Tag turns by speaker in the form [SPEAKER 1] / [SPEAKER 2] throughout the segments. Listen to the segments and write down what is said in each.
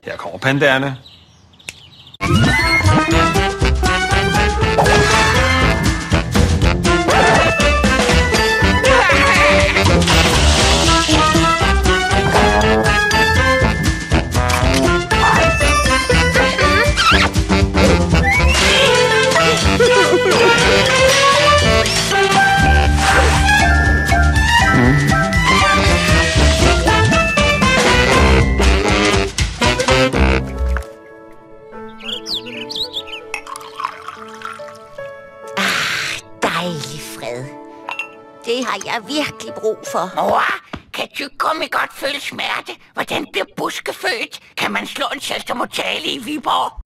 [SPEAKER 1] Her kommer pandaerne.
[SPEAKER 2] Dejlig fred. Det har jeg virkelig brug for.
[SPEAKER 3] Mor, kan tyggegummi godt føle smerte? Hvordan bliver buske født? Kan man slå en søstermortale i Viborg?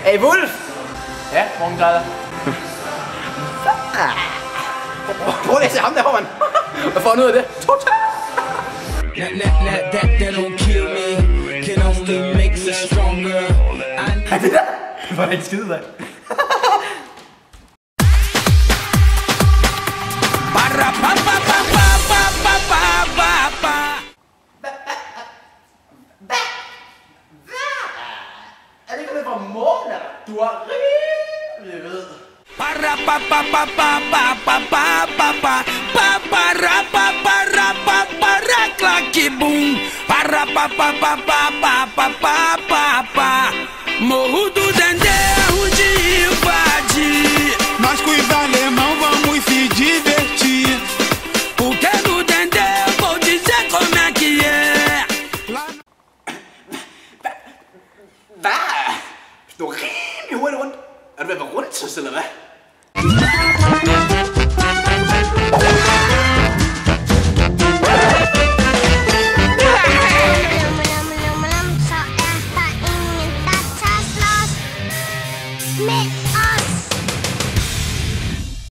[SPEAKER 4] Hey, Wulf! Ja, morgengrader. Prøv lige at se ham der, mand. Hvad får han ud af det? Total! Er det der? Det var da ikke skide, mand. Er det ikke det fra månen? Du har rimelig ved.
[SPEAKER 5] Morro do Dendê é ruim de invadir. Nós com os alemão vamos se divertir. Porque no Dendê eu vou dizer como é que é.
[SPEAKER 4] Hvad? Du er rimelig hurtigt rundt. Er du ved at være rundt, eller hvad?